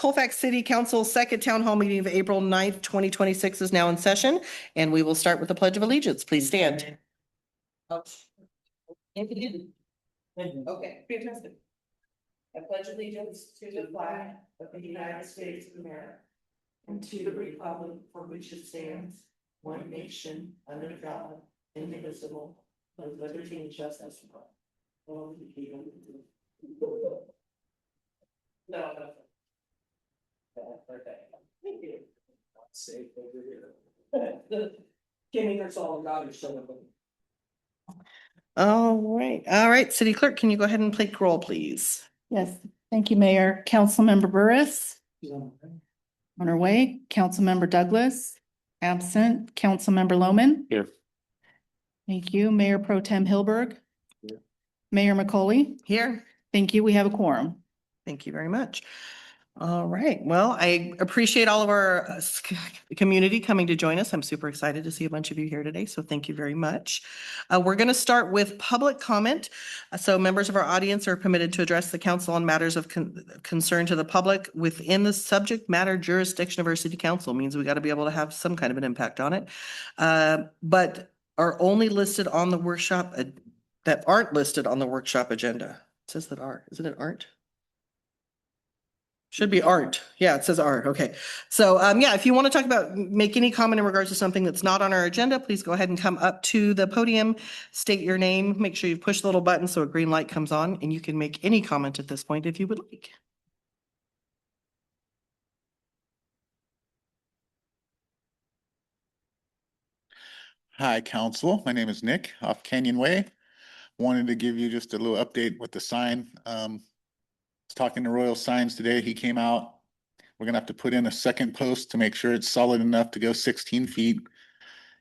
Colfax City Council second town hall meeting of April 9th, 2026 is now in session, and we will start with the Pledge of Allegiance. Please stand. Okay, fantastic. I pledge allegiance to the flag of the United States of America and to the republic for which it stands, one nation, under God, indivisible, with liberty and justice for all. No. Thank you. Safe over here. Kimmy, that's all God is showing them. All right, City Clerk, can you go ahead and take roll, please? Yes, thank you, Mayor. Councilmember Burris. On her way. Councilmember Douglas, absent. Councilmember Lohman. Here. Thank you. Mayor Pro Tem Hilberg. Here. Mayor McCauley. Here. Thank you. We have a quorum. Thank you very much. All right. Well, I appreciate all of our community coming to join us. I'm super excited to see a bunch of you here today, so thank you very much. We're going to start with public comment. So members of our audience are permitted to address the council on matters of concern to the public within the subject matter jurisdiction of our city council. Means we got to be able to have some kind of an impact on it, but are only listed on the workshop that aren't listed on the workshop agenda. It says that are, isn't it aren't? Should be aren't. Yeah, it says aren't. Okay. So yeah, if you want to talk about, make any comment in regards to something that's not on our agenda, please go ahead and come up to the podium, state your name, make sure you push the little button so a green light comes on, and you can make any comment at this point if you would like. Hi, Council. My name is Nick off Canyon Way. Wanted to give you just a little update with the sign. I was talking to Royal Signs today. He came out. We're gonna have to put in a second post to make sure it's solid enough to go 16 feet.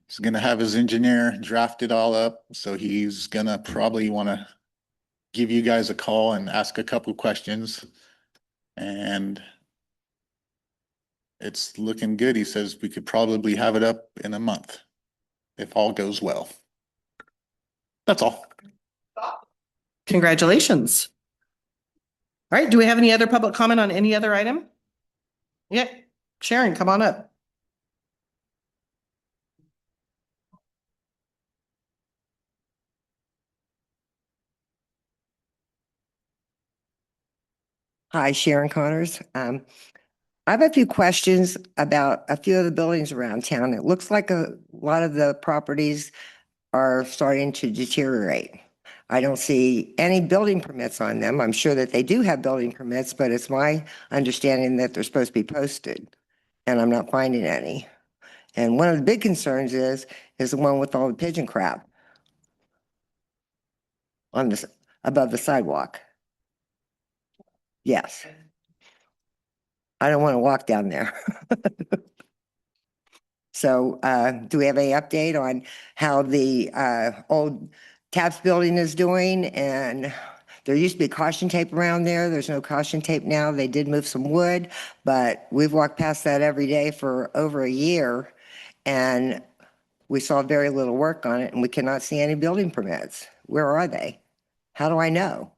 He's gonna have his engineer draft it all up. So he's gonna probably want to give you guys a call and ask a couple questions. And it's looking good. He says we could probably have it up in a month if all goes well. That's all. Congratulations. All right. Do we have any other public comment on any other item? Yeah. Sharon, come on up. Hi, Sharon Connors. I have a few questions about a few of the buildings around town. It looks like a lot of the properties are starting to deteriorate. I don't see any building permits on them. I'm sure that they do have building permits, but it's my understanding that they're supposed to be posted, and I'm not finding any. And one of the big concerns is the one with all the pigeon crap on this above the sidewalk. Yes. I don't want to walk down there. So do we have any update on how the old TAPS building is doing? And there used to be caution tape around there. There's no caution tape now. They did move some wood, but we've walked past that every day for over a year, and we saw very little work on it, and we cannot see any building permits. Where are they? How do I know?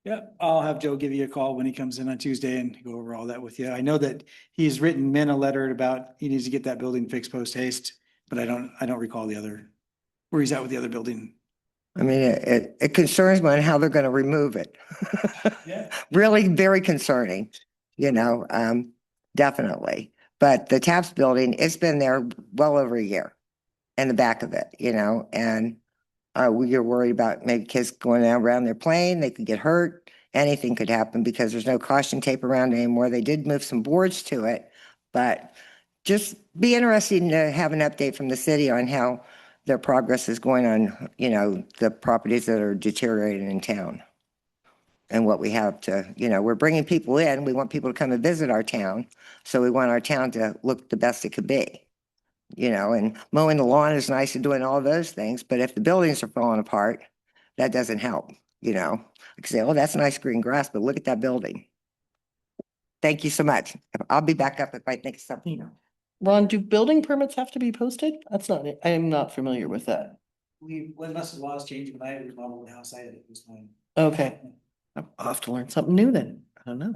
Yeah, I'll have Joe give you a call when he comes in on Tuesday and go over all that with you. I know that he's written Min a letter about he needs to get that building fixed post haste, but I don't recall the other, where he's at with the other building. I mean, it concerns me on how they're going to remove it. Yeah. Really very concerning, definitely. But the TAPS building, it's been there well over a year in the back of it, and you're worried about maybe kids going around there playing, they could get hurt, anything could happen because there's no caution tape around anymore. They did move some boards to it, but just be interesting to have an update from the city on how their progress is going on, the properties that are deteriorating in town. And what we have to, we're bringing people in, we want people to come and visit our town, so we want our town to look the best it could be. And mowing the lawn is nice and doing all those things, but if the buildings are falling apart, that doesn't help, I can say, oh, that's nice green grass, but look at that building. Thank you so much. I'll be back up if I think of something. Ron, do building permits have to be posted? That's not it. I am not familiar with that. Unless the laws change, but I remodeled the house, I had it this time. Okay. I'll have to learn something new then. I don't know.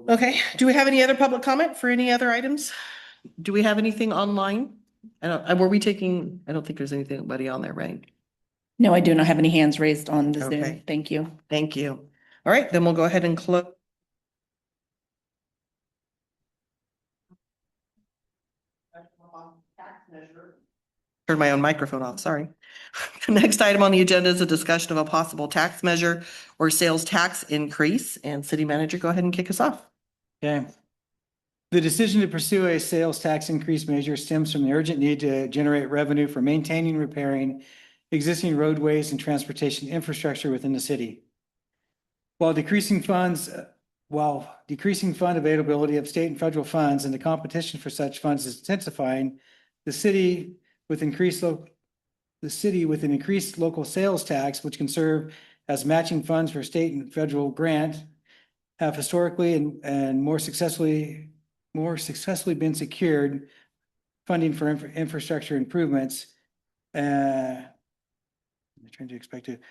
Okay, do we have any other public comment for any other items? Do we have anything online? I don't, were we taking, I don't think there's anything, anybody on there, right? No, I do not have any hands raised on the Zoom. Okay. Thank you. Thank you. All right, then we'll go ahead and close. Turn my own microphone off, sorry. The next item on the agenda is a discussion of a possible tax measure or sales tax increase. And city manager, go ahead and kick us off. Okay. The decision to pursue a sales tax increase measure stems from the urgent need to generate revenue for maintaining, repairing existing roadways and transportation infrastructure within the city. While decreasing fund availability of state and federal funds and the competition for such funds is intensifying, the city with an increased local sales tax, which can serve as matching funds for state and federal grant, have historically and more successfully been secured funding for infrastructure improvements. I'm trying to expect it.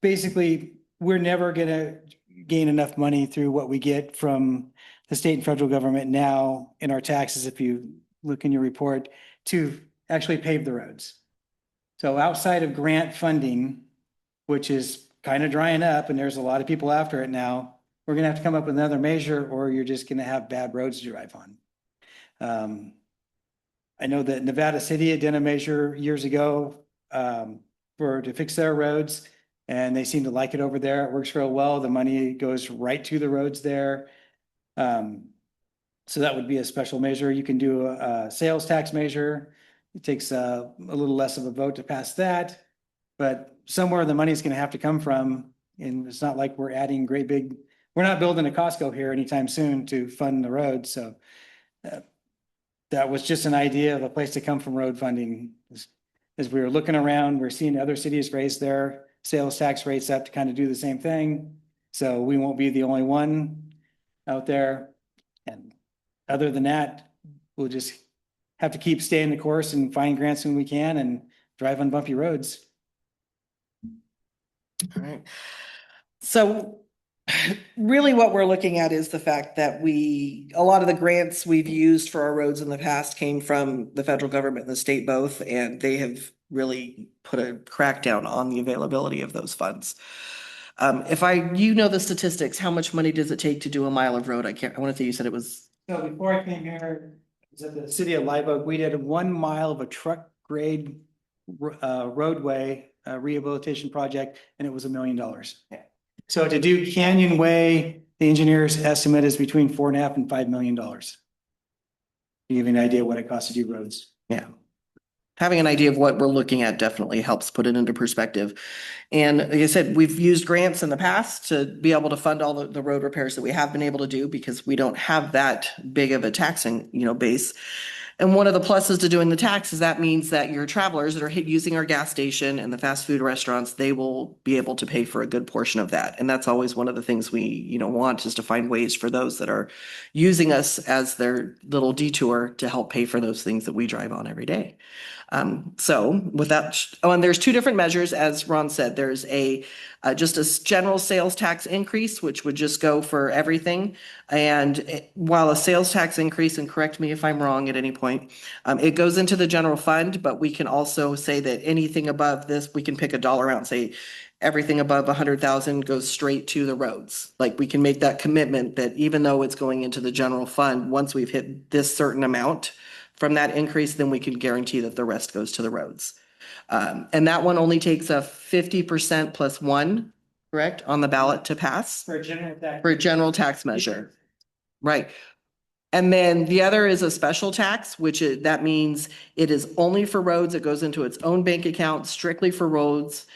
Basically, we're never gonna gain enough money through what we get from the state and federal government now in our taxes, if you look in your report, to actually pave the roads. So outside of grant funding, which is kind of drying up and there's a lot of people after it now, we're gonna have to come up with another measure or you're just gonna have bad roads to drive on. I know that Nevada City had done a measure years ago to fix their roads, and they seem to like it over there. It works real well. The money goes right to the roads there. So that would be a special measure. You can do a sales tax measure. It takes a little less of a vote to pass that, but somewhere the money is going to have to come from. And it's not like we're adding we're not building a Costco here anytime soon to fund the road. So that was just an idea of a place to come from road funding. As we were looking around, we're seeing other cities raise their sales tax rates up to kind of do the same thing. So we won't be the only one out there. And other than that, we'll just have to keep staying the course and find grants when we can and drive on bumpy roads. All right. So really what we're looking at is the fact that a lot of the grants we've used for our roads in the past came from the federal government and the state both, and they have really put a crackdown on the availability of those funds. You know the statistics, how much money does it take to do a mile of road? I want to say you said it was. So before I came here, I was at the city of Live Oak. We did 1 mile of a truck grade roadway rehabilitation project, and it was $1 million. Yeah. So to do Canyon Way, the engineer's estimate is between $4.5 and $5 million. To give you an idea what it costs to do roads. Yeah. Having an idea of what we're looking at definitely helps put it into perspective. And like I said, we've used grants in the past to be able to fund all the road repairs that we have been able to do because we don't have that big of a taxing, base. And one of the pluses to doing the tax is that means that your travelers that are using our gas station and the fast food restaurants, they will be able to pay for a good portion of that. And that's always one of the things we, want is to find ways for those that are using us as their little detour to help pay for those things that we drive on every day. So with that, and there's 2 different measures, as Ron said. There's just a general sales tax increase, which would just go for everything. And while a sales tax increase, and correct me if I'm wrong at any point, it goes into the general fund, but we can also say that anything above this, we can pick a dollar out and say everything above 100,000 goes straight to the roads. Like we can make that commitment that even though it's going into the general fund, once we've hit this certain amount from that increase, then we can guarantee that the rest goes to the roads. And that one only takes a 50% plus 1, correct, on the ballot to pass For a general tax. for a general tax measure. Right. And then the other is a special tax, that means it is only for roads. It goes into its own bank account strictly for roads.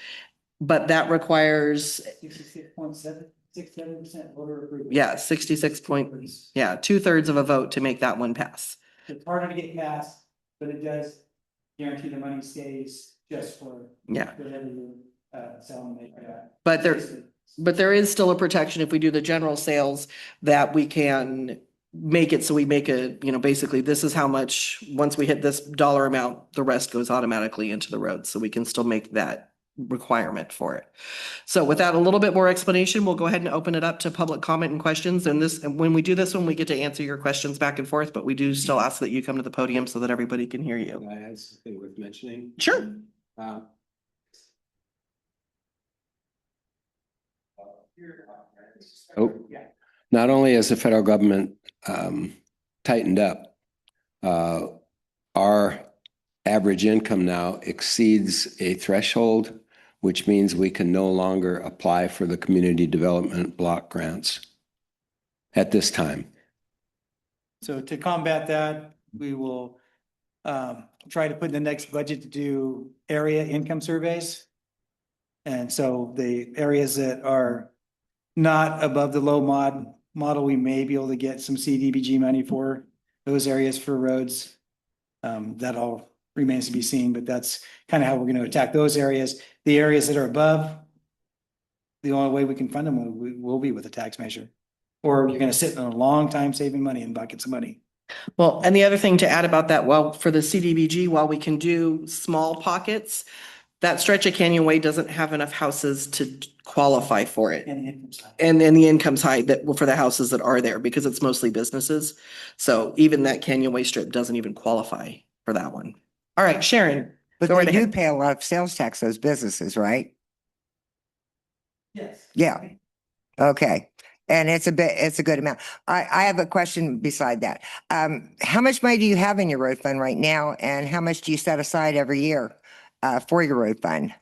But that requires, 66.7% voter approval. 2/3 of a vote to make that one pass. It's harder to get passed, but it does guarantee the money stays just for. Yeah. Whatever you sell and But there is still a protection if we do the general sales that we can make it so we make basically this is how much, once we hit this dollar amount, the rest goes automatically into the road. So we can still make that requirement for it. So with that, a little bit more explanation, we'll go ahead and open it up to public comment and questions. And when we do this one, we get to answer your questions back and forth, but we do still ask that you come to the podium so that everybody can hear you. Can I add something worth mentioning? Sure. Uh, Oh, not only has the federal government tightened up, our average income now exceeds a threshold, which means we can no longer apply for the community development block grants at this time. So to combat that, we will try to put in the next budget to do area income surveys. And so the areas that are not above the low model, we may be able to get some CDBG money for those areas for roads. That all remains to be seen, but that's kind of how we're going to attack those areas. The areas that are above, the only way we can fund them will be with a tax measure. Or you're going to sit in a long time saving money in buckets of money. Well, and the other thing to add about that, well, for the CDBG, while we can do small pockets, that stretch of Canyon Way doesn't have enough houses to qualify for it. And the income side. And then the income's high that for the houses that are there because it's mostly businesses. So even that Canyon Way strip doesn't even qualify for that one. All right, Sharon. But Go right they do ahead. pay a lot of sales tax, those businesses, right? Yes. Yeah. Okay. And it's a good amount. I have a question beside that. How much money do you have in your road fund right now? And how much do you set aside every year, for your road fund?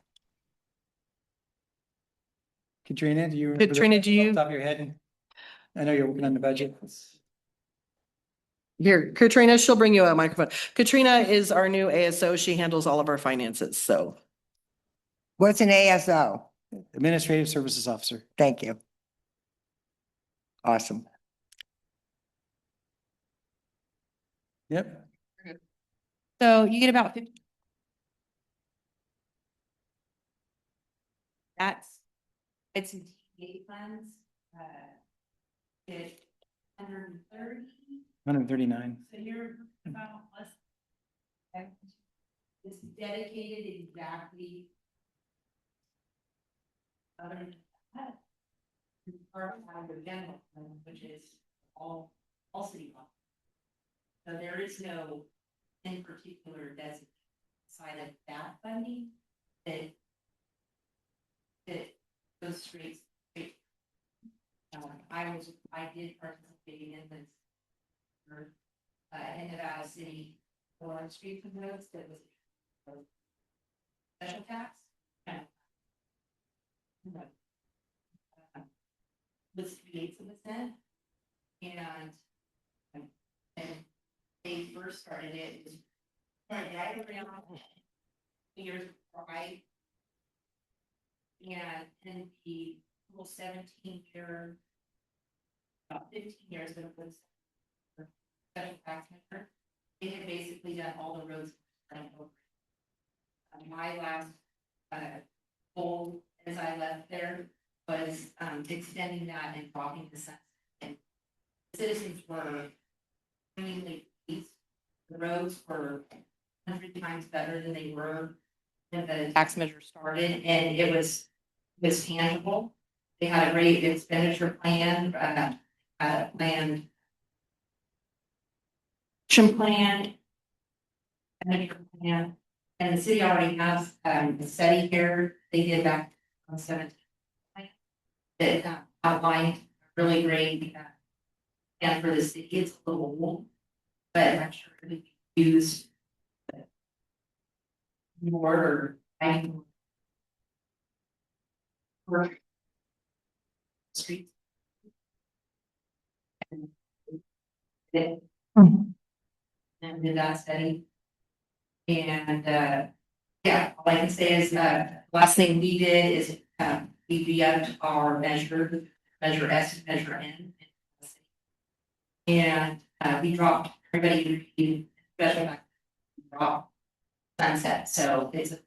Katrina, do you? remember that Katrina, do off the you? Top of your head? I know you're working on the budget. Here, Katrina, she'll bring you a microphone. Katrina is our new ASO. She handles all of our finances. So What's an ASO? Administrative Services Officer. Thank you. Awesome. Yep. So you get about 50. It's in TA funds. It's 130. 139. So you're about less. It's dedicated exactly. Other than that, part of the general fund, which is all city law. So there is no in particular designated side of that funding that goes straight. I did participate in this for in Nevada City for streets and roads that was special tax. Was 3/8%, and they first started it was right around years before and in the whole 17-year, about 15 years that it was special tax measure, they had basically done all the roads. My last goal as I left there was extending that and talking to some citizens were extremely pleased. The roads were 100 times better than they were when the tax measure started, and it was tangible. They had a great expenditure plan, action plan, and the city already has a study here they did back on 17 that outlined a really great plan for the city. It's a little old, but I'm sure it could be used more or streets. And did that study. And yeah, all I can say is last thing we did is we re-upped our measure S, measure N. And we dropped everybody special drop sunset. So it's a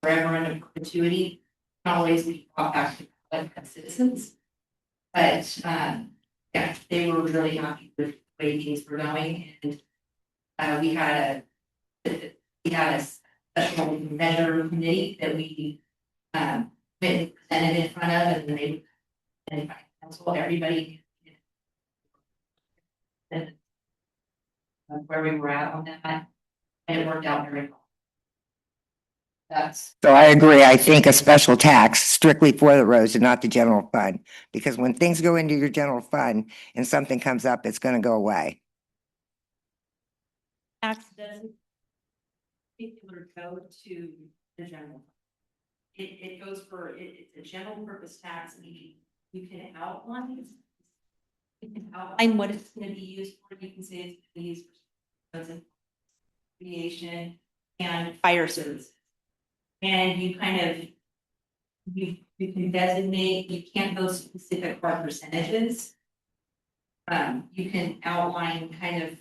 forever in perpetuity. Not always we brought back to public citizens. But yeah, they were really happy with the way things were going. And we had a special measure committee that we been presented in front of, and they, and council, everybody. And where we were at on that, and it worked out very well. That's, So I agree. I think a special tax strictly for the roads and not the general fund. Because when things go into your general fund and something comes up, it's gonna go away. tax doesn't particular go to the general. It goes for, it's a general purpose tax, and you can outline. You can outline what it's gonna be used for, you can say it's gonna be used for creation and fire services. And you kind of, you can designate, you can't go specific for percentages. You can outline kind of,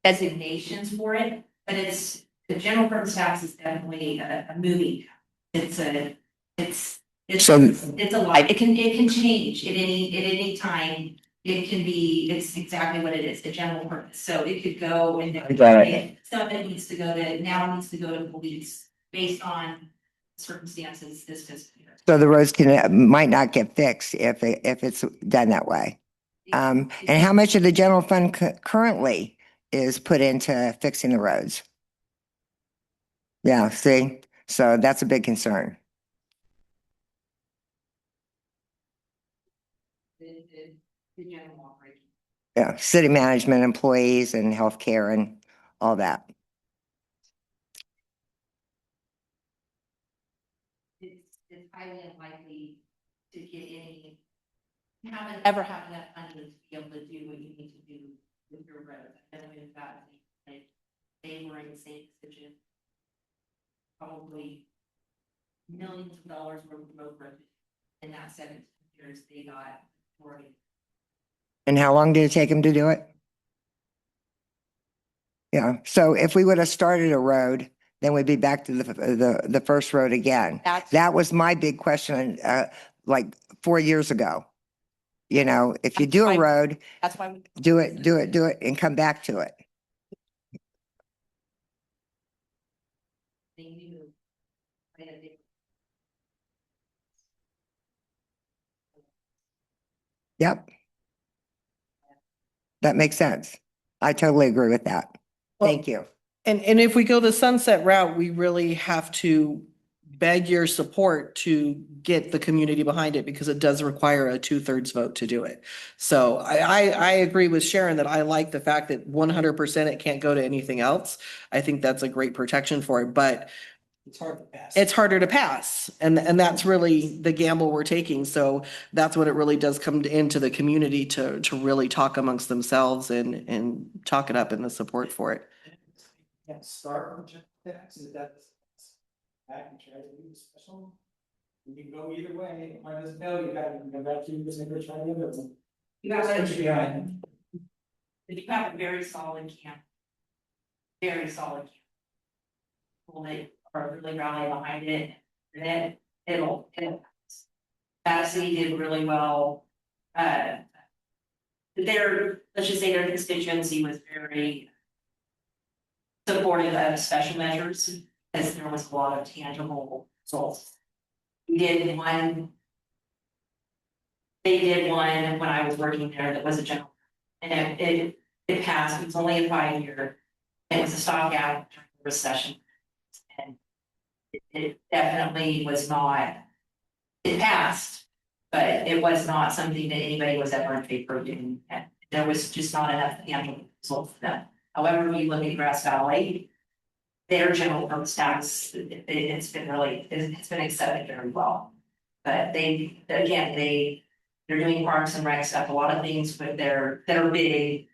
designations for it, but it's, the general purpose tax is definitely a moving. It's So- it's alive. It can change at any time. It can be, it's exactly what it is, the general purpose. So it could go and I got it. stuff that needs to go to, now needs to go to police based on circumstances this fiscal year. So the roads might not get fixed if it's done that way. And how much of the general fund currently is put into fixing the roads? Yeah, see, so that's a big concern. The general operation. Yeah, city management, employees and healthcare and all that. It's highly unlikely to get any. You haven't ever had enough funding to be able to do what you need to do with your roads. And we've got, like, they were in the same position. Probably millions of dollars worth of road work in that 17 years they got already. And how long did it take them to do it? Yeah, so if we would have started a road, then we'd be back to the first road again. That was my big question, like 4 years ago. You know, if you That's do a why- road, That's why. do it and come back to it. They knew. Yep. That makes sense. I totally agree with that. Thank you. And if we go the sunset route, we really have to beg your support to get the community behind it because it does require a 2/3 vote to do it. So I agree with Sharon that I like the fact that 100% it can't go to anything else. I think that's a great protection for it, but It's hard to pass. it's harder to pass. And that's really the gamble we're taking. So that's when it really does come into the community to really talk amongst themselves and talk it up in the support for it. Can't start with taxes, that's. Back and try to do the special. You can go either way, might as well, you gotta go back to this and go try the other one. You guys That's what you got. If you have a very solid camp. Very solid camp. People that are really rallying behind it, then it'll. Madison did really well. Let's just say their constituency was very. Supportive of special measures, as there was a lot of tangible results. We did one. They did one when I was working there that was a general, and it passed. It was only a 5-year. It was a stopgap during the recession, and it definitely was not. It passed, but it was not something that anybody was ever in favor of doing. And there was just not enough tangible results for them. However, when you look at Grass Valley, their general purpose tax, it's been accepted very well. But they're doing parks and rec stuff, a lot of things with their big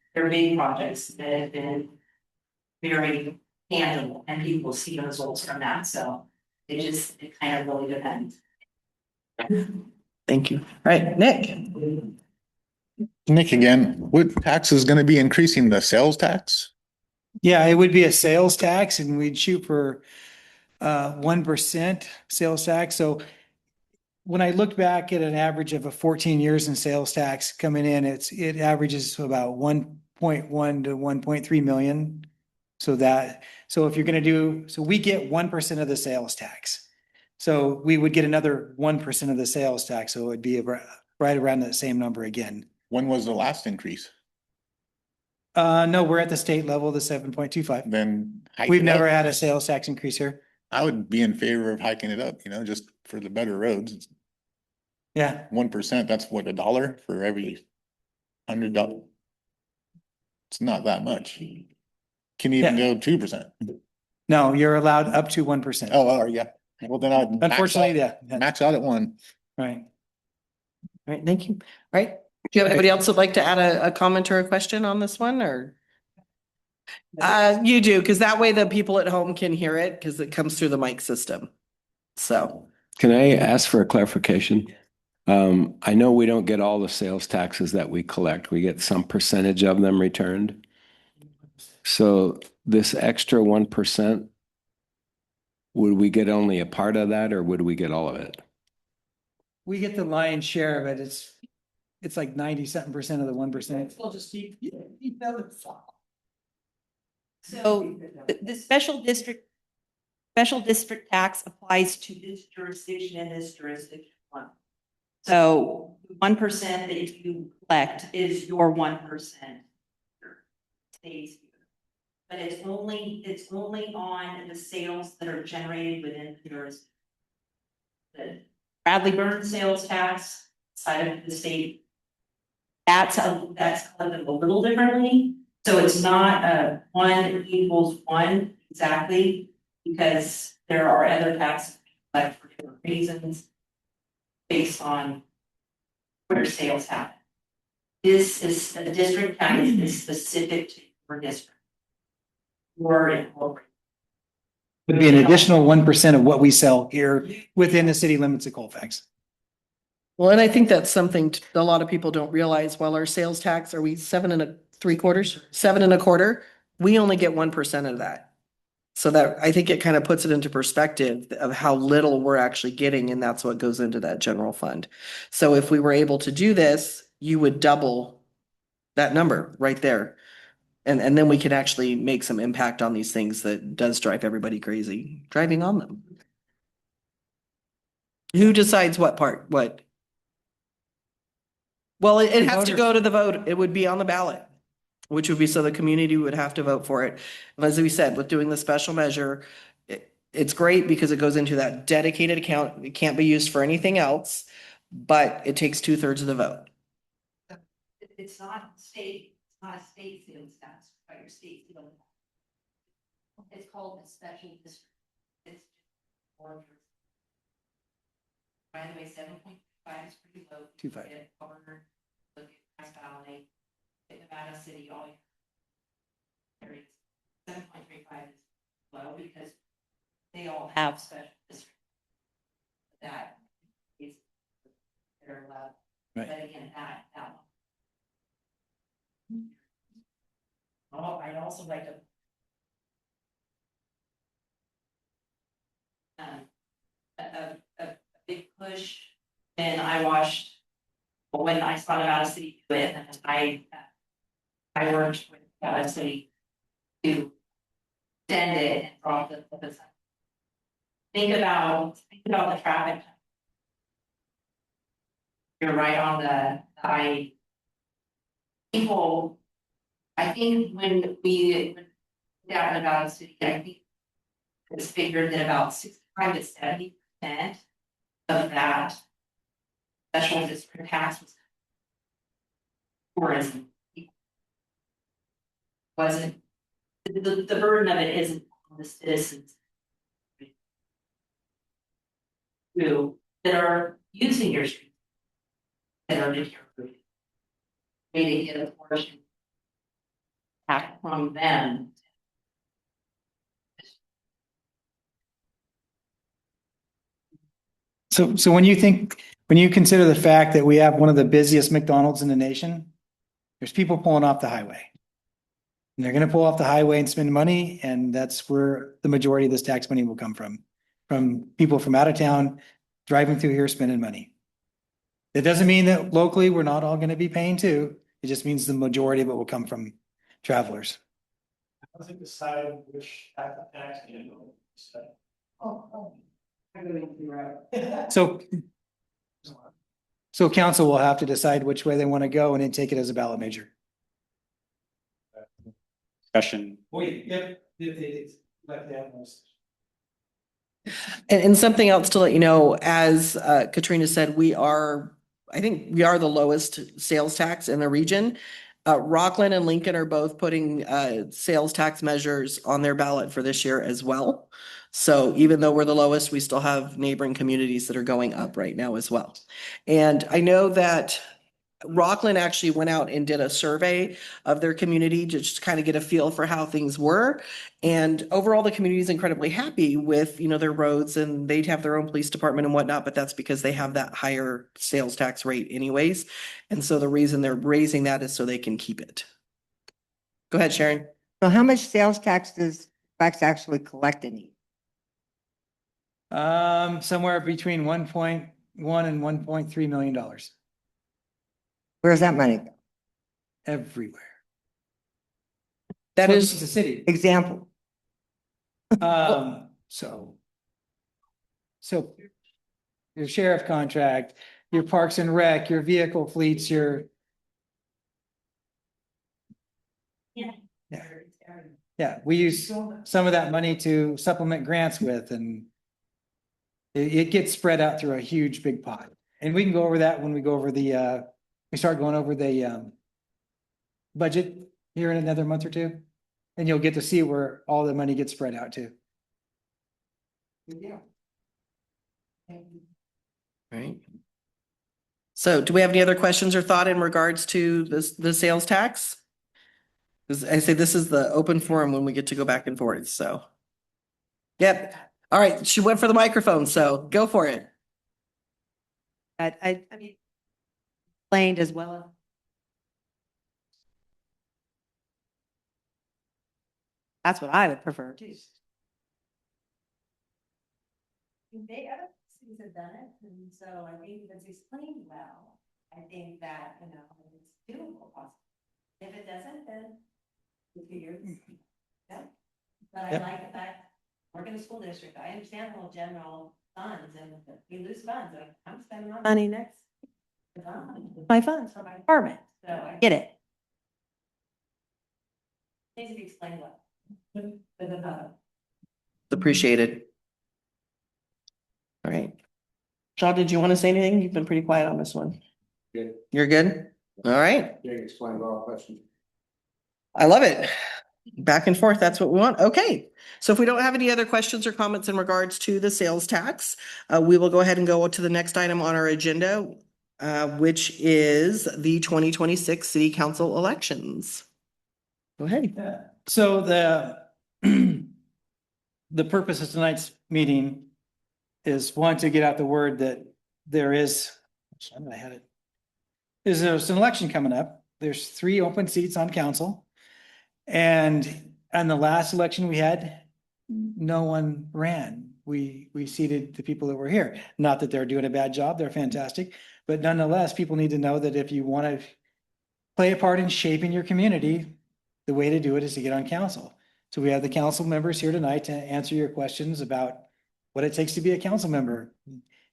projects that have been very tangible, and people see the results from that, so it kind of really depends. Thank you. All right, Nick. Nick again, what tax is gonna be increasing, the sales tax? Yeah, it would be a sales tax and we'd shoot for 1% sales tax. So when I look back at an average of a 14 years in sales tax coming in, it averages to about 1.1 to 1.3 million. So if you're gonna do, so we get 1% of the sales tax. So we would get another 1% of the sales tax, so it would be right around that same number again. When was the last increase? No, we're at the state level, the 7.25. Then hike We've it never up. had a sales tax increase here. I would be in favor of hiking it up, just for the better roads. Yeah, 1%, that's what, $1 for every $100? It's not that much. Can even Yeah. go 2%. no, you're allowed up to 1%. Oh, yeah. Well, then I'd. Unfortunately, yeah, Max out at 1. right. All right, thank you. All right. Do you have anybody else that'd like to add a comment or a question on this one or? You do, because that way the people at home can hear it because it comes through the mic system. So, Can I ask for a clarification? I know we don't get all the sales taxes that we collect. We get some percentage of them returned. So this extra 1%, would we get only a part of that or would we get all of it? We get the lion's share of it. It's like 90-something% of the 1%. We'll just keep that. So the special district tax applies to this jurisdiction and this jurisdiction one. So 1% that you collect is your 1%. Stays here. But it's only on the sales that are generated within the jurisdiction. The Bradley Burns sales tax side of the state, that's collected a little differently. So it's not 1 equals 1 exactly, because there are other taxes collected for different reasons based on where sales happen. This is a district tax is specific to your district. Or incorporated. Would be an additional 1% of what we sell here within the city limits of Colfax. well, and I think that's something a lot of people don't realize. While our sales tax, are we 7 3/4, 7 1/4? We only get 1% of that. So that, I think it kind of puts it into perspective of how little we're actually getting, and that's what goes into that general fund. So if we were able to do this, you would double that number right there. And then we can actually make some impact on these things that does drive everybody crazy, driving on them. Who decides what part, what? Well, it The has to voters. go to the vote. It would be on the ballot, which would be, so the community would have to vote for it. And as we said, with doing the special measure, it's great because it goes into that dedicated account. It can't be used for anything else, but it takes 2/3 of the vote. It's not a state sales tax, but your state sales tax. It's called a special district. It's more. By the way, 7.5 is pretty low. 2.5. Get Governor, look at Grass Valley, get Nevada City, all areas. 7.35 is low because they all have special districts. That is their level. Right. But again, that one. Oh, I'd also like to. A big push, and I watched when I saw Nevada City do it, and I worked with Nevada City to extend it and drop the. Think about the traffic. You're right on the people. I think when we down in Nevada City, I think it's figured that about 65 to 70% of that special district tax was tourism. Wasn't the burden of it isn't on the citizens who that are using your street that are deteriorating. Maybe get a portion back from them. So when you consider the fact that we have one of the busiest McDonald's in the nation, there's people pulling off the highway. And they're gonna pull off the highway and spend money, and that's where the majority of this tax money will come from people from out of town driving through here spending money. It doesn't mean that locally, we're not all gonna be paying too. It just means the majority of it will come from travelers. How does it decide which type of tax you know? So council will have to decide which way they want to go and then take it as a ballot measure. Discussion. And something else to let you know, as Katrina said, I think we are the lowest sales tax in the region. Rockland and Lincoln are both putting sales tax measures on their ballot for this year as well. So even though we're the lowest, we still have neighboring communities that are going up right now as well. And I know that Rockland actually went out and did a survey of their community to just kind of get a feel for how things were. And overall, the community is incredibly happy with, their roads, and they'd have their own police department and whatnot, but that's because they have that higher sales tax rate anyways. And so the reason they're raising that is so they can keep it. Go ahead, Sharon. So how much sales tax does Colfax actually collect in? Somewhere between 1.1 and $1.3 million Where's that money go? everywhere. That So is it's a city. Example. So your sheriff contract, your parks and rec, your vehicle fleets, your. Yeah, we use some of that money to supplement grants with, and it gets spread out through a huge big pot. And we can go over that when we go over we start going over the budget here in another month or two. And you'll get to see where all the money gets spread out to. right. So do we have any other questions or thought in regards to the sales tax? Because I say this is the open forum when we get to go back and forth, so. Yep. All right, she went for the microphone, so go for it. I mean, explained as well. That's what I would prefer too. They, other cities have done it, and so I think if it's explained well, I think that, it's doable. If it doesn't, then we figure, yeah. But I Yep. like the fact, work in the school district, I understand the whole general funds, and if we lose funds, I'm spending my money next. My funds for my department, so I get it. Needs to be explained well. Appreciated. All right. Shaw, did you want to say anything? You've been pretty quiet on this one. Good. You're good? All right. Yeah, explain all questions. I love it. Back and forth, that's what we want. Okay. So if we don't have any other questions or comments in regards to the sales tax, we will go ahead and go to the next item on our agenda, which is the 2026 city council elections. Go ahead. So the purpose of tonight's meeting is one, to get out the word that there's an election coming up. There's 3 open seats on council. And on the last election we had, no one ran. We seated the people that were here. Not that they're doing a bad job, they're fantastic. But nonetheless, people need to know that if you want to play a part in shaping your community, the way to do it is to get on council. So we have the council members here tonight to answer your questions about what it takes to be a council member,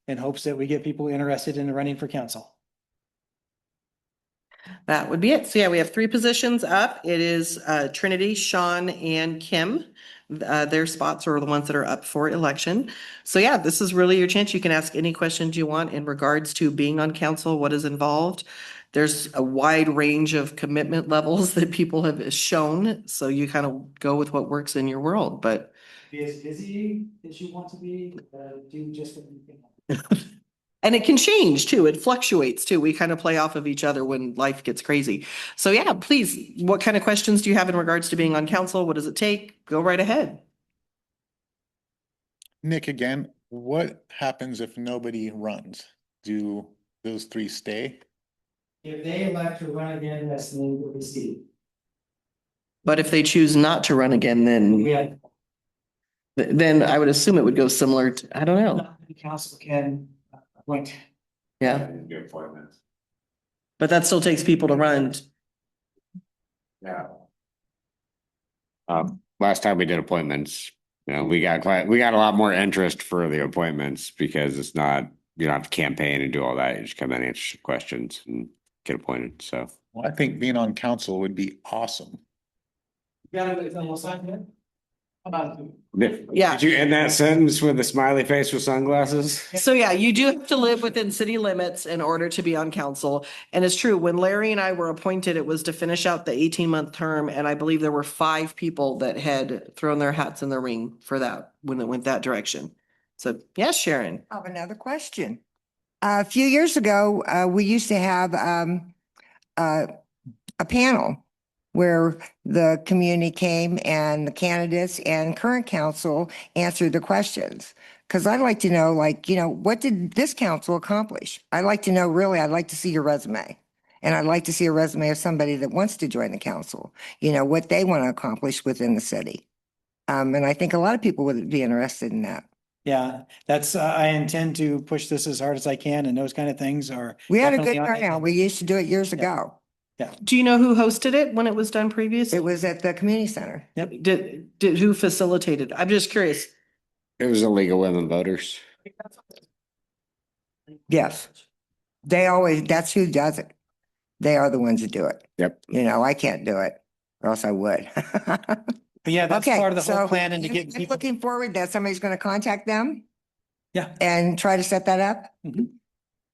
in hopes that we get people interested in running for council. That would be it. So yeah, we have 3 positions up. It is Trinity, Sean, and Kim. Their spots are the ones that are up for election. So yeah, this is really your chance. You can ask any questions you want in regards to being on council, what is involved. There's a wide range of commitment levels that people have shown. So you kind of go with what works in your world, but Be as busy as you want to be, do just anything. and it can change too. It fluctuates too. We kind of play off of each other when life gets crazy. So yeah, please, what kind of questions do you have in regards to being on council? What does it take? Go right ahead. Nick, again, what happens if nobody runs? Do those 3 stay? If they elect to run again, that's the name of the seat. But if they choose not to run again, then had. then I would assume it would go similar to, I don't know. The council can appoint. Yeah, Good appointments. but that still takes people to run. Yeah. Last time we did appointments, You know, we got a lot more interest for the appointments because it's not, you don't have to campaign and do all that. You just come in, answer some questions and get appointed. So. Well, I think being on council would be awesome. Yeah. Did you end that sentence with a smiley face with sunglasses? So yeah, you do have to live within city limits in order to be on council. And it's true, when Larry and I were appointed, it was to finish out the 18-month term. And I believe there were 5 people that had thrown their hats in the ring for that, when it went that direction. So yes, Sharon. I have another question. A few years ago, we used to have a panel where the community came and the candidates and current council answered the questions. Because I'd like to know, like, what did this council accomplish? I'd like to know, really, I'd like to see your resume. And I'd like to see a resume of somebody that wants to join the council, what they want to accomplish within the city. And I think a lot of people would be interested in that. Yeah, that's, I intend to push this as hard as I can, and those kind of things are. We had a definitely good on the turnout. We used to do it years ago. Do you know who hosted it when it was done previously? It was at the community center. Did who facilitated? I'm just curious. It was a League of Women Voters. Yes. That's who does it. They are the ones that do it. Yep. I can't do it, or else I would. But yeah, that's Okay, part of the whole so plan, and to I'm get people. looking forward that somebody's going to contact them Yeah, and try to set that up.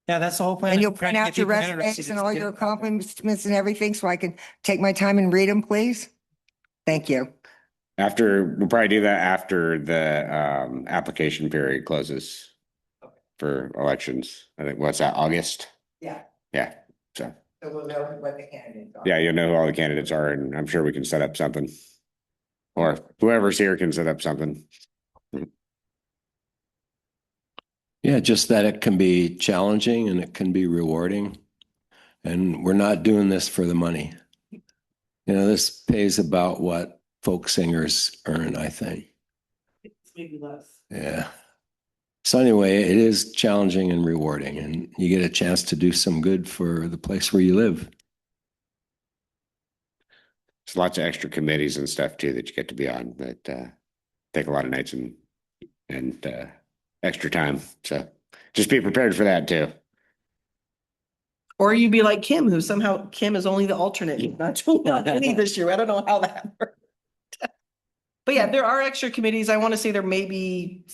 yeah, that's the whole plan. And you'll Trying print to out get your people resumes interested and is all get your it. accomplishments and everything so I can take my time and read them, please. Thank you. We'll probably do that after the application period closes for elections. I think, what's that, August? Yeah. Yeah, so, So we'll know what the candidates are. yeah, you'll know who all the candidates are, and I'm sure we can set up something. Or whoever's here can set up something. Yeah, just that it can be challenging and it can be rewarding. And we're not doing this for the money. This pays about what folk singers earn, I think. Maybe less. Yeah. So anyway, it is challenging and rewarding, and you get a chance to do some good for the place where you live. There's lots of extra committees and stuff too that you get to be on that take a lot of nights and extra time. So just be prepared for that too. Or you'd be like Kim, who somehow Kim is only the alternate. He's not doing any this year. I don't know how that worked. But yeah, there are extra committees. I want to say there may be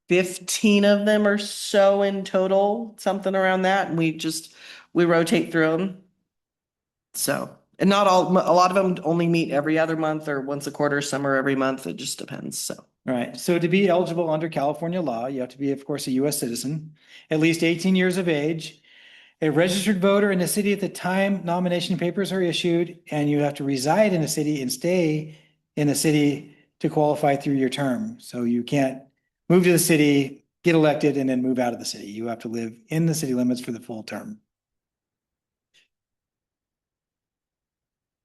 15 of them or so in total, something around that. And we rotate through them. So, and not all, a lot of them only meet every other month or once a quarter, some are every month. It just depends. So. Right. So to be eligible under California law, you have to be, of course, a US citizen, at least 18 years of age, a registered voter in the city at the time nomination papers are issued, and you have to reside in the city and stay in the city to qualify through your term. So you can't move to the city, get elected, and then move out of the city. You have to live in the city limits for the full term.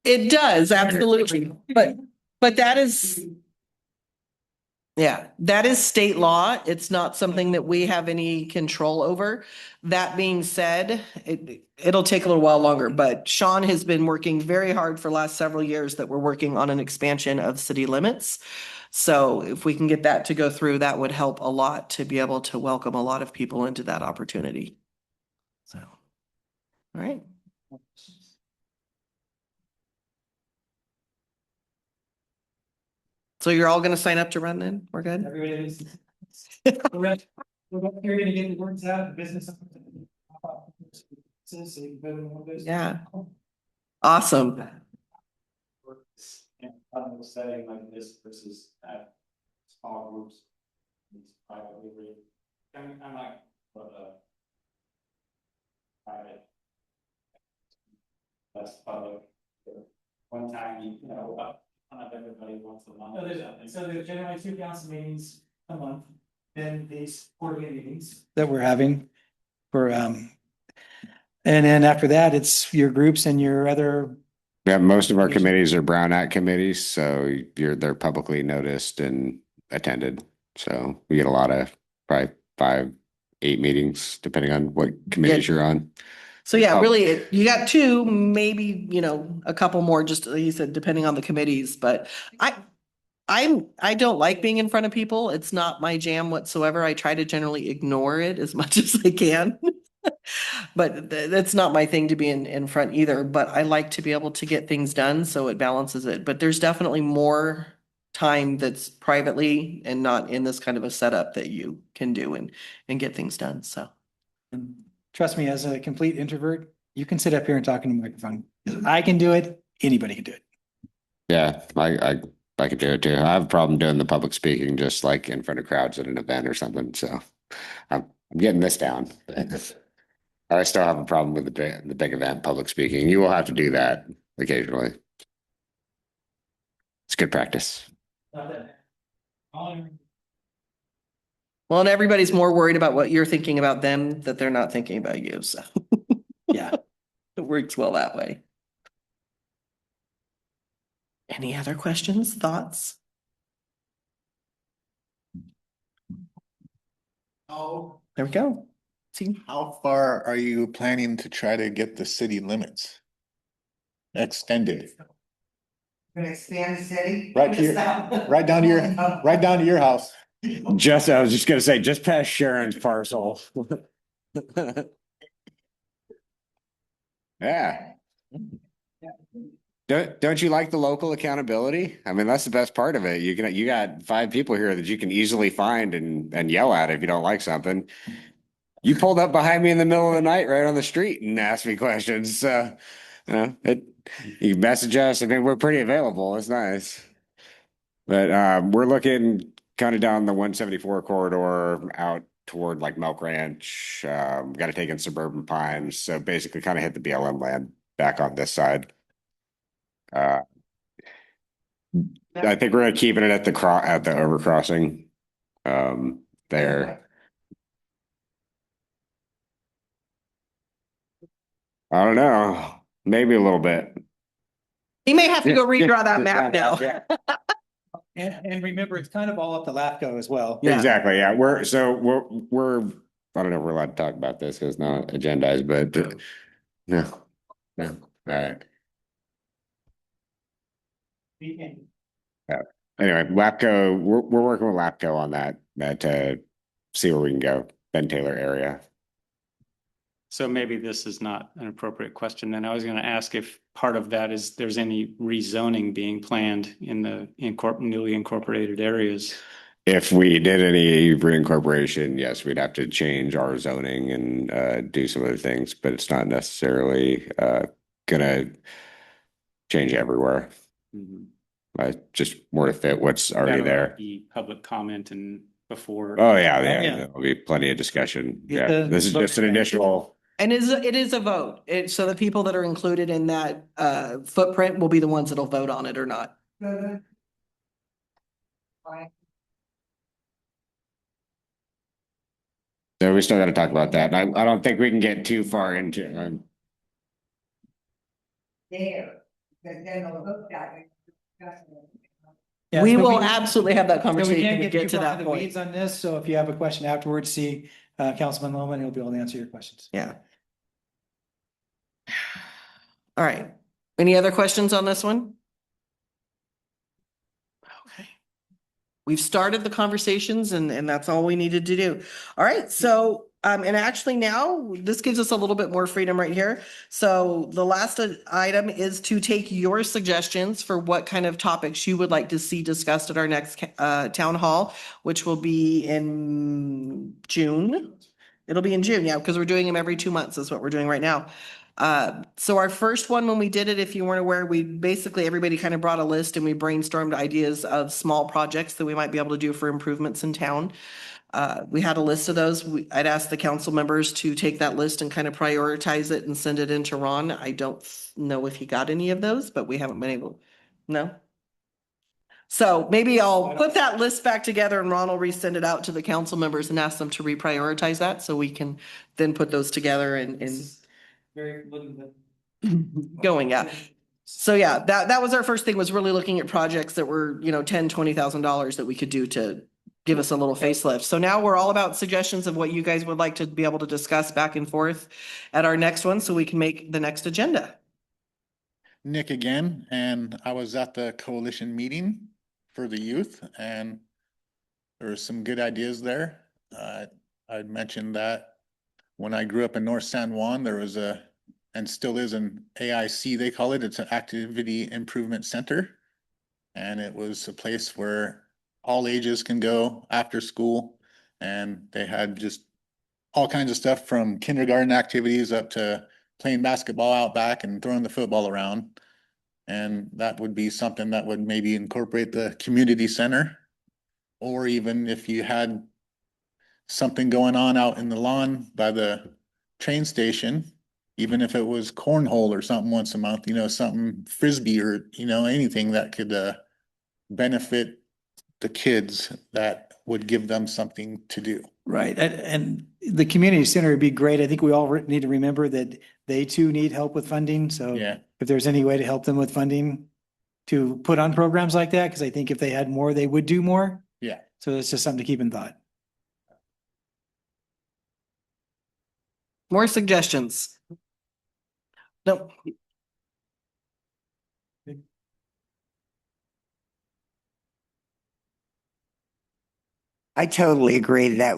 It does, absolutely. But that is, yeah, that is state law. It's not something that we have any control over. That being said, it'll take a little while longer, but Sean has been working very hard for the last several years that we're working on an expansion of city limits. So if we can get that to go through, that would help a lot to be able to welcome a lot of people into that opportunity. So, all right. So you're all gonna sign up to run then? We're good? Everybody is. We're going to get the words out, business. Yeah. Awesome. Setting like this versus at small groups. Privately. I'm like, private. That's public. One time, not everybody wants a month. So there's generally 2 council meetings a month, then these quarterly meetings that we're having for, and then after that, it's your groups and your other. Yeah, most of our committees are Brown Act committees, so they're publicly noticed and attended. So we get a lot of probably 5, 8 meetings, depending on what committees you're on. So yeah, Oh. really, you got 2, maybe, a couple more, just like you said, depending on the committees, but I I don't like being in front of people. It's not my jam whatsoever. I try to generally ignore it as much as I can. But that's not my thing to be in front either, but I like to be able to get things done, so it balances it. But there's definitely more time that's privately and not in this kind of a setup that you can do and get things done, so. And trust me, as a complete introvert, you can sit up here and talk in the microphone. I can do it. Anybody can do it. Yeah, I could do it too. I have a problem doing the public speaking, just like in front of crowds at an event or something. So I'm getting this down. I still have a problem with the big event public speaking. You will have to do that occasionally. It's good practice. Well, and everybody's more worried about what you're thinking about them, that they're not thinking about you, so. Yeah. It works well that way. Any other questions, thoughts? Oh. There we go. See, How far are you planning to try to get the city limits extended? Gonna expand the city? Right to your, right down to your house. I was just gonna say, just past Sharon's parcel. Yeah. Don't you like the local accountability? I mean, that's the best part of it. You got 5 people here that you can easily find and yell at if you don't like something. You pulled up behind me in the middle of the night right on the street and asked me questions. So, you message us. I mean, we're pretty available. It's nice. But we're looking kind of down the 174 corridor out toward like Milk Ranch. Got to take in Suburban Pines. So basically kind of hit the BLM land back on this side. I think we're keeping it at the overcrossing there. I don't know, maybe a little bit. he may have to go redraw that map now. And remember, it's kind of all up to LAFCO as well. Yeah. Exactly. Yeah. We're I don't know if we're allowed to talk about this because it's not agendized, but no. All right. Anyway, LAPCO, we're working with LAPCO on that to see where we can go, Ben Taylor area. So maybe this is not an appropriate question. Then I was going to ask if part of that is there's any rezoning being planned in the newly incorporated areas. If we did any reincorporation, yes, we'd have to change our zoning and do some other things, but it's not necessarily gonna change everywhere. Just more to fit what's already That'll there. be public comment and before. Oh yeah, yeah, Yeah. there'll be plenty of discussion. Get Yeah, the this is just an initial. And it is a vote. So the people that are included in that footprint will be the ones that'll vote on it or not. So we still got to talk about that. I don't think we can get too far into it. There, because then they'll look at it. Yeah, We so will absolutely have that So we conversation can't to get too get to far that into the point. weeds on this, so if you have a question afterwards, see Councilman Lohman, he'll be able to answer your questions. Yeah. All right. Any other questions on this one? Okay. We've started the conversations and that's all we needed to do. All right, so and actually now this gives us a little bit more freedom right here. So the last item is to take your suggestions for what kind of topics you would like to see discussed at our next town hall, which will be in June. It'll be in June, yeah, because we're doing them every 2 months is what we're doing right now. So our first one, when we did it, if you weren't aware, we basically, everybody kind of brought a list and we brainstormed ideas of small projects that we might be able to do for improvements in town. We had a list of those. I'd asked the council members to take that list and kind of prioritize it and send it in to Ron. I don't know if he got any of those, but we haven't been able, no? So maybe I'll put that list back together and Ron will resend it out to the council members and ask them to reprioritize that so we can then put those together and Very little going, yeah. So yeah, that was our first thing, was really looking at projects that were, $10,000, $20,000 that we could do to give us a little facelift. So now we're all about suggestions of what you guys would like to be able to discuss back and forth at our next one so we can make the next agenda. Nick again, and I was at the coalition meeting. for the youth, and there were some good ideas there. I'd mentioned that when I grew up in North San Juan, there was and still is an AIC, they call it. It's an Activity Improvement Center. And it was a place where all ages can go after school. And they had just all kinds of stuff from kindergarten activities up to playing basketball out back and throwing the football around. And that would be something that would maybe incorporate the community center. Or even if you had something going on out in the lawn by the train station, even if it was cornhole or something once a month, something frisbee or, anything that could benefit the kids, that would give them something to do. Right. And the community center would be great. I think we all need to remember that they too need help with funding. So Yeah. if there's any way to help them with funding to put on programs like that, because I think if they had more, they would do more. Yeah. So it's just something to keep in thought. More suggestions? Nope. I totally agree that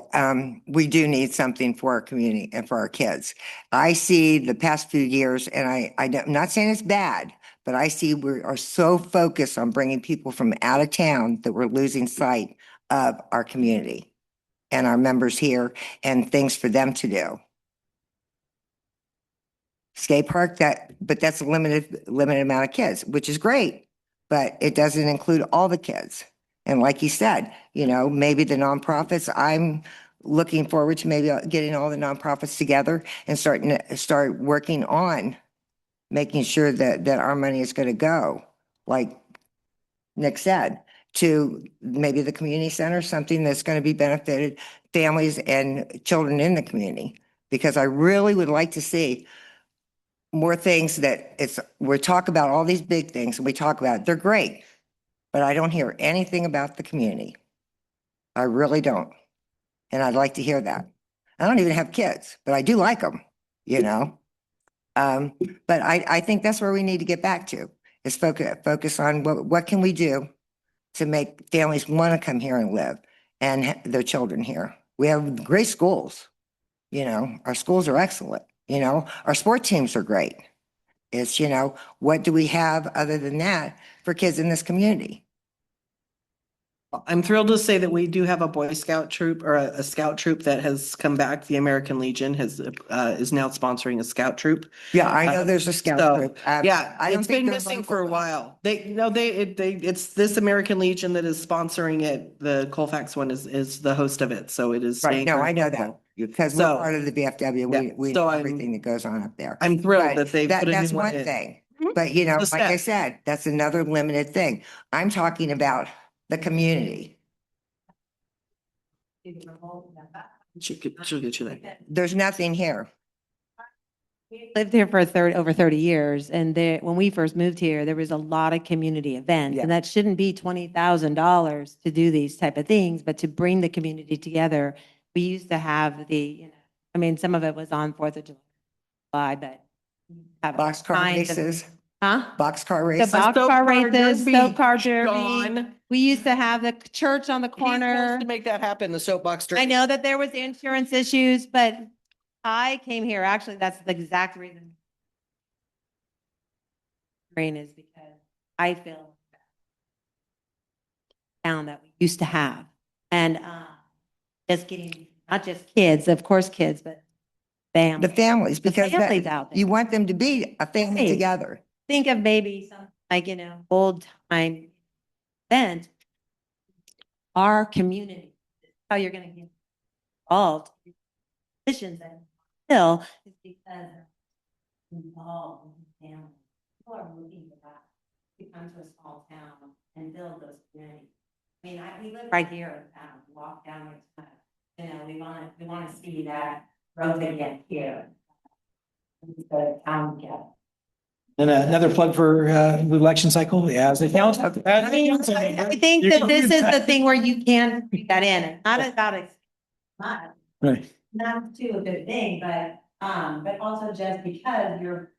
we do need something for our community and for our kids. I see the past few years, and I'm not saying it's bad, but I see we are so focused on bringing people from out of town that we're losing sight of our community and our members here and things for them to do. Skate park, but that's a limited amount of kids, which is great, but it doesn't include all the kids. And like you said, maybe the nonprofits, I'm looking forward to maybe getting all the nonprofits together and start working on making sure that our money is going to go, like Nick said, to maybe the community center, something that's going to be benefited families and children in the community. Because I really would like to see more things we talk about all these big things and we talk about, they're great, but I don't hear anything about the community. I really don't. And I'd like to hear that. I don't even have kids, but I do like them, But I think that's where we need to get back to, is focus on what can we do to make families want to come here and live and their children here. We have great schools, our schools are excellent, our sport teams are great. It's, what do we have other than that for kids in this community? I'm thrilled to say that we do have a Boy Scout troop or a Scout troop that has come back. The American Legion is now sponsoring a Scout troop. Yeah, I know there's a Scout So, group. Yeah, I don't it's think been they're missing local. for a while. It's this American Legion that is sponsoring it. The Colfax one is the host of it, so it is Right, staying no, very I know local. that, because we're So, part of the BFW, we so know I'm- everything that goes on up there. I'm thrilled But that they put a that's new one one in. thing. Mhm. But, It's a like I step. said, that's another limited thing. I'm talking about the community. She'll get you there. There's nothing here. Lived here for over 30 years, and when we first moved here, there was a lot of community events, Yeah. and that shouldn't be $20,000 to do these type of things, but to bring the community together. We used to have some of it was on 4th of July, but have Boxcar kind of- races, Huh? boxcar The races. boxcar races, stoke car derby. Gone. We used to have the church on the He wants corner. to make that happen, the soapbox. I know that there was insurance issues, but I came here, actually, that's the exact reason. Rain is because I feel town that we used to have. And just getting, not just kids, of course, kids, but The families. families, because families out there. you want them to be a family Right. together. Think of maybe something like, old time event. Our community, how you're going to get involved in positions and still is because involved in family. People are looking for that to come to a small town and build those communities. I mean, we live right here in town, walk down the town. We want to see that growth again here. The town together. And another plug for the election cycle, as it counts. I think that this is the thing where you can keep that in. It's not about it. Right. Not too a good thing, but also just because you're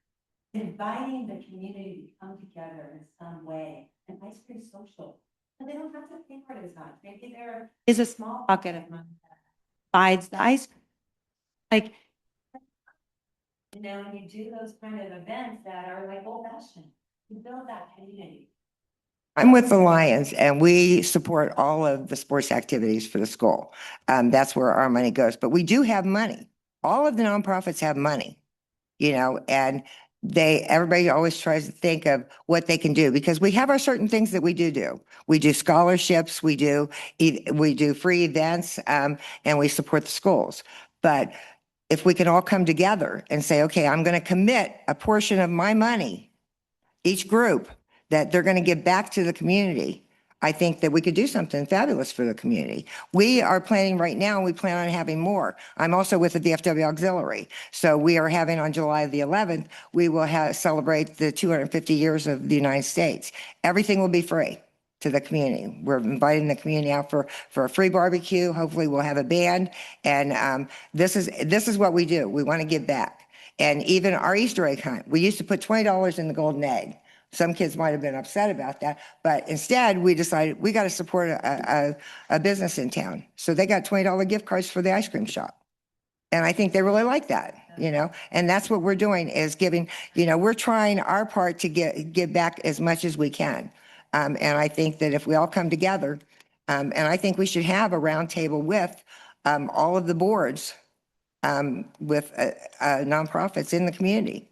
inviting the community to come together in some way. And ice cream social. But they don't have to pay for it as much. Maybe there is a small bucket of money that buys the ice cream. Like, you know, when you do those kind of events that are like old fashioned, you build that community. I'm with the Lions and we support all of the sports activities for the school. That's where our money goes, but we do have money. All of the nonprofits have money, you know, and everybody always tries to think of what they can do because we have our certain things that we do. We do scholarships, we do free events, and we support the schools. But if we can all come together and say, okay, I'm going to commit a portion of my money, each group, that they're going to give back to the community, I think that we could do something fabulous for the community. We are planning right now, and we plan on having more. I'm also with the VFW Auxiliary. So we are having on July the 11th, we will celebrate the 250 years of the United States. Everything will be free to the community. We're inviting the community out for a free barbecue. Hopefully we'll have a band. And this is what we do. We want to give back. And even our Easter egg hunt, we used to put $20 in the golden egg. Some kids might have been upset about that, but instead we decided we got to support a business in town. So they got $20 gift cards for the ice cream shop. And I think they really like that, you know, and that's what we're doing is giving, you know, we're trying our part to give back as much as we can. And I think that if we all come together, and I think we should have a roundtable with all of the boards with nonprofits in the community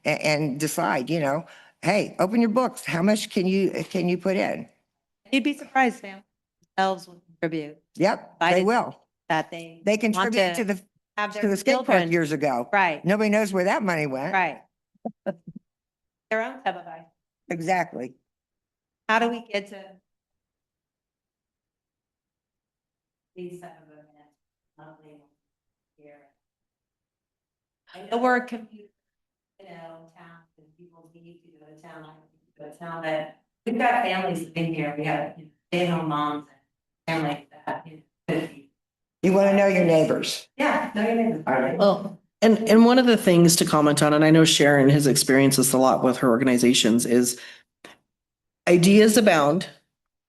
and decide, you know, hey, open your books. How much can you put in? You'd be surprised, fam. Themselves will contribute Yep, they Invited will. that they. They want contributed to the have to their the skate park children. years ago. Right, Nobody knows where that money went. right. Their own type of ice. Exactly. How do we get to these type of events? Monthly, here. I know we're a community, you know, town, and people need to go to town, I need to go to town, but we've got families living here, we have, you know, stay-at-home moms and families like that, you know. You want to know your neighbors. Yeah, no, you're in. All right. Well, and one of the things to comment on, and I know Sharon has experienced this a lot with her organizations, is ideas abound.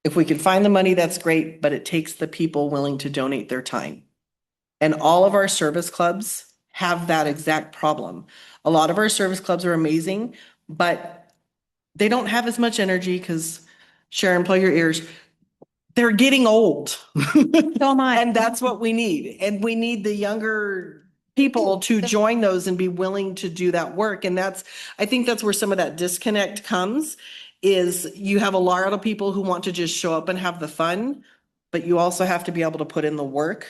If we can find the money, that's great, but it takes the people willing to donate their time. And all of our service clubs have that exact problem. A lot of our service clubs are amazing, but they don't have as much energy because, Sharon, plug your ears. They're getting old. So am I. And that's what we need. And we need the younger people to join those and be willing to do that work. And I think that's where some of that disconnect comes, is you have a lot of people who want to just show up and have the fun, but you also have to be able to put in the work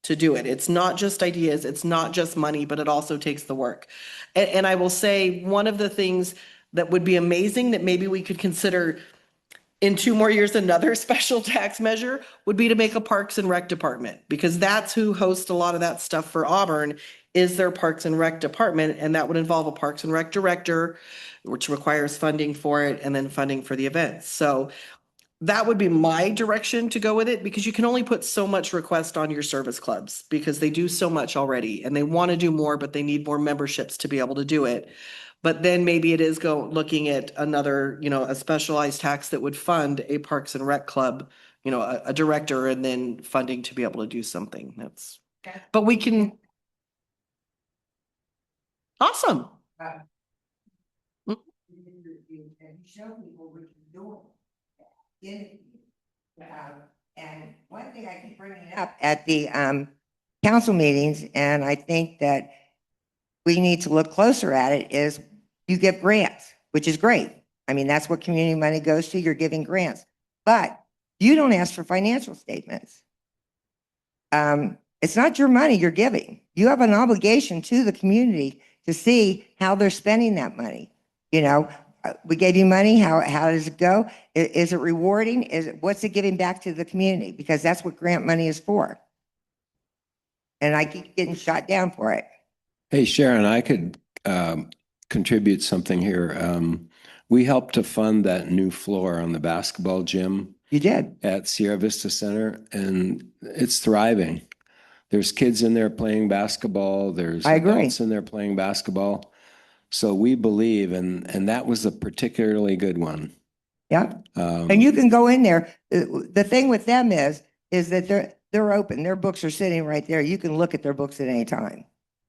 to do it. It's not just ideas, it's not just money, but it also takes the work. And I will say, one of the things that would be amazing that maybe we could consider in 2 more years, another special tax measure would be to make a Parks and Rec department, because that's who hosts a lot of that stuff for Auburn, is their Parks and Rec department. And that would involve a Parks and Rec director, which requires funding for it and then funding for the events. So that would be my direction to go with it, because you can only put so much request on your service clubs because they do so much already and they want to do more, but they need more memberships to be able to do it. But then maybe it is looking at another, you know, a specialized tax that would fund a Parks and Rec club, you know, a director, and then funding to be able to do something. But we can. Awesome. Show people we can do it. And one thing I keep bringing up at the council meetings, and I think that we need to look closer at it, is you get grants, which is great. I mean, that's what community money goes to. You're giving grants, but you don't ask for financial statements. It's not your money you're giving. You have an obligation to the community to see how they're spending that money. You know, we gave you money. How does it go? Is it rewarding? What's it giving back to the community? Because that's what grant money is for. And I keep getting shot down for it. Hey, Sharon, I could contribute something here. We helped to fund that new floor on the basketball gym. You did. At Sierra Vista Center, and it's thriving. There's kids in there playing basketball. There's adults in there playing basketball. So we believe, and that was a particularly good one. Yep. Um, And you can go in there. The thing with them is that they're open. Their books are sitting right there. You can look at their books at any time.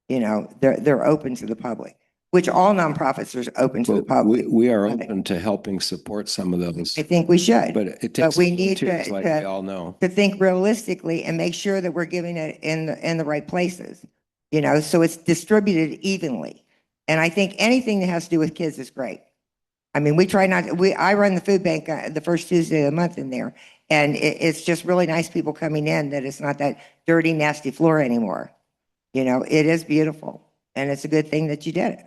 You know, they're open to the public, which all nonprofits are open to the but public. we are open to helping support some of those, I think we should. but it But takes we need volunteers, like we to all know. think realistically and make sure that we're giving it in the right places, you know, so it's distributed evenly. And I think anything that has to do with kids is great. I mean, we try not, I run the food bank the first Tuesday of the month in there. And it's just really nice people coming in that it's not that dirty, nasty floor anymore. You know, it is beautiful. And it's a good thing that you did it.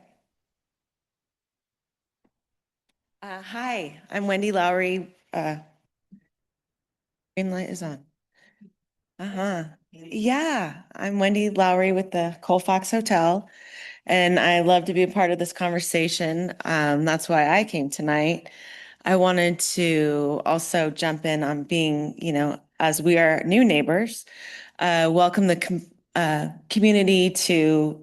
Hi, I'm Wendy Lowry. Green light is on. Yeah, I'm Wendy Lowry with the Colfax Hotel, and I love to be a part of this conversation. That's why I came tonight. I wanted to also jump in on being, as we are new neighbors, welcome the community to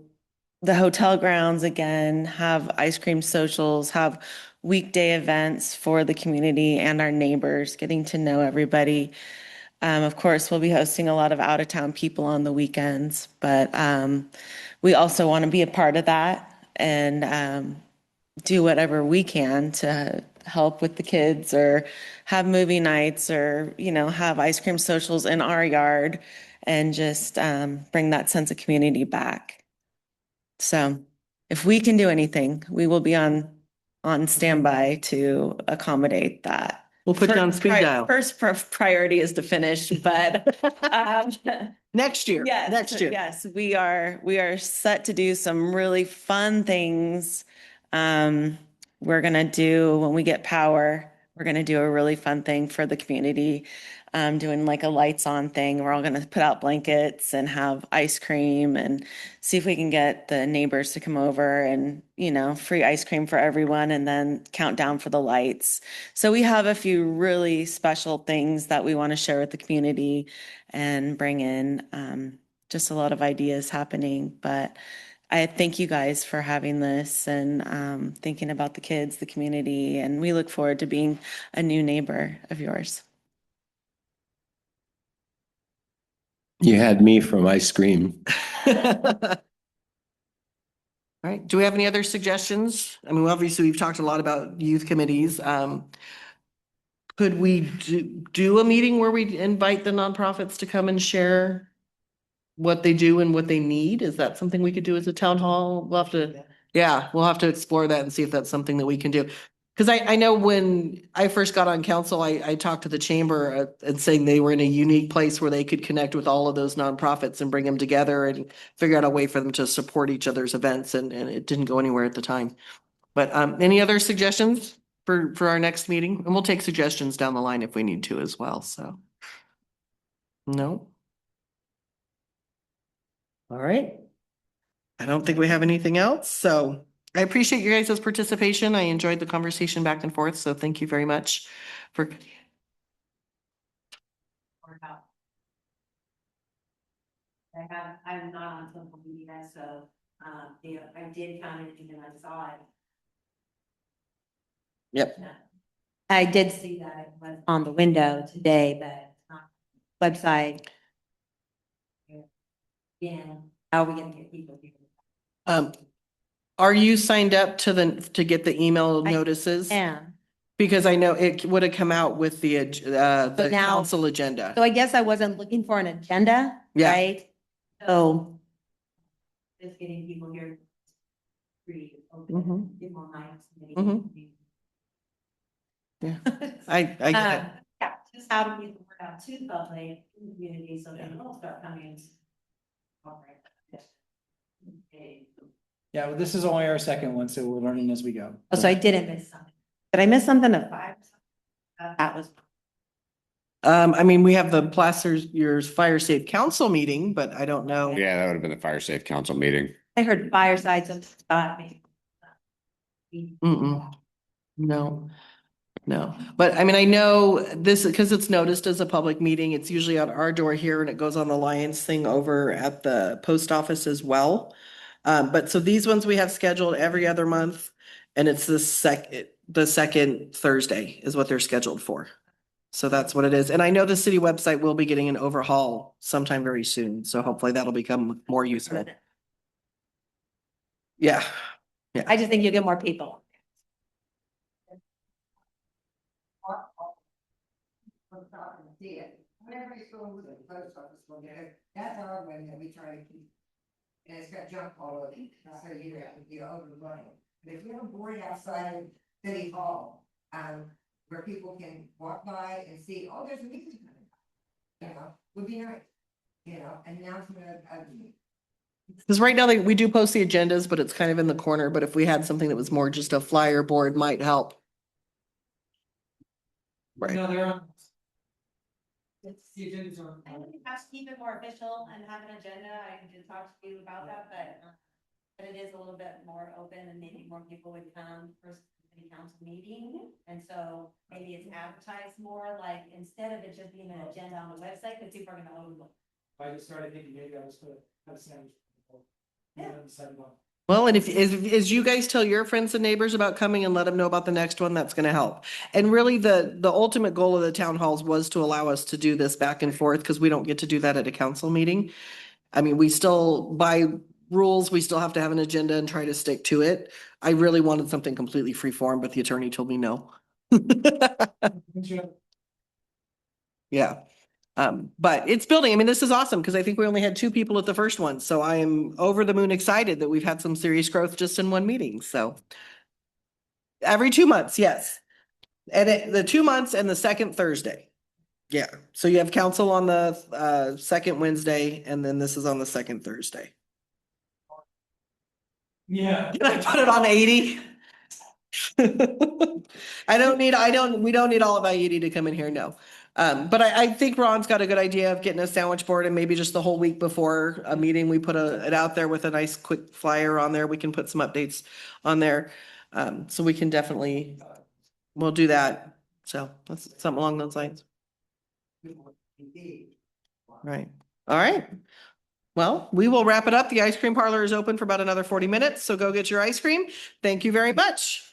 the hotel grounds again, have ice cream socials, have weekday events for the community and our neighbors, getting to know everybody. Of course, we'll be hosting a lot of out-of-town people on the weekends, but we also want to be a part of that and do whatever we can to help with the kids or have movie nights or, have ice cream socials in our yard and just bring that sense of community back. So if we can do anything, we will be on standby to accommodate that. We'll put you on speed dial. First priority is to finish, but Next year. yes, Next year. yes, we are set to do some really fun things. We're gonna do when we get power. We're gonna do a really fun thing for the community. Doing like a lights on thing. We're all gonna put out blankets and have ice cream and see if we can get the neighbors to come over and, free ice cream for everyone and then count down for the lights. So we have a few really special things that we want to share with the community and bring in. Just a lot of ideas happening, but I thank you guys for having this and thinking about the kids, the community, and we look forward to being a new neighbor of yours. You had me from ice cream. All right. Do we have any other suggestions? I mean, obviously, we've talked a lot about youth committees. Could we do a meeting where we invite the nonprofits to come and share what they do and what they need? Is that something we could do as a town hall? We'll have to explore that and see if that's something that we can do. Because I know when I first got on council, I talked to the chamber and saying they were in a unique place where they could connect with all of those nonprofits and bring them together and figure out a way for them to support each other's events, and it didn't go anywhere at the time. But any other suggestions for our next meeting? And we'll take suggestions down the line if we need to as well, so. No? All right. I don't think we have anything else, so I appreciate you guys' participation. I enjoyed the conversation back and forth, so thank you very much for. I'm not on social media, so, I did kind of, I saw it. Yep. I did see that it was on the window today, but it's not website. Yeah, how are we gonna get people here? Are you signed up to get the email I notices? am. Because I know it would have come out with the But now- council agenda. So I guess I wasn't looking for an agenda, Yeah. right? So just getting people here. Free, Mhm. give more mics. Mhm. Yeah. I get it. Yeah, just how do we get the word out to the public, in the community, so they will start coming. Yeah, well, this is only our second one, so we're learning as we go. Oh, so I didn't miss something. Did I miss something at 5? That was. I mean, we have the Placer's Year's Fire Safe Council meeting, but I don't know. Yeah, that would have been the fire safe council meeting. I heard firesides of spot me. Mm-mm. No. But I mean, I know this because it's noticed as a public meeting. It's usually at our door here and it goes on the Lions thing over at the post office as well. But so these ones we have scheduled every other month and it's the second Thursday is what they're scheduled for. So that's what it is. And I know the city website will be getting an overhaul sometime very soon. So hopefully that'll become more useful. Yeah. I just think you get more people. Whenever I go to the post office, that's our one that we try to keep. And it's got junk all over it, so you're over the money. But if you have a board outside City Hall, where people can walk by and see, oh, there's a meeting coming up. Would be nice, announcement of. Because right now we do post the agendas, but it's kind of in the corner. But if we had something that was more just a flyer board might help. Right. No, they're on. It's the agendas are. I think it has to keep it more official and have an agenda. I can just talk to you about that, but it is a little bit more open and maybe more people would come for city council meeting. And so maybe it's advertised more, like instead of it just being an agenda on the website, because people are gonna overlook. I just started thinking maybe I was gonna have a sandwich. Yeah. Well, and if as you guys tell your friends and neighbors about coming and let them know about the next one, that's going to help. And really the ultimate goal of the town halls was to allow us to do this back and forth because we don't get to do that at a council meeting. I mean, we still, by rules, we still have to have an agenda and try to stick to it. I really wanted something completely free form, but the attorney told me no. Yeah. But it's building. I mean, this is awesome because I think we only had 2 people at the first one. So I am over the moon excited that we've had some serious growth just in one meeting. So every 2 months, yes. And the 2 months and the second Thursday. Yeah. So you have council on the second Wednesday and then this is on the second Thursday. Yeah. Can I put it on 80? we don't need all of I-80 to come in here, no. But I think Ron's got a good idea of getting a sandwich board and maybe just the whole week before a meeting, we put it out there with a nice quick flyer on there. We can put some updates on there. So we can definitely, we'll do that. So that's something along those lines. Right. All right. Well, we will wrap it up. The ice cream parlor is open for about another 40 minutes. So go get your ice cream. Thank you very much.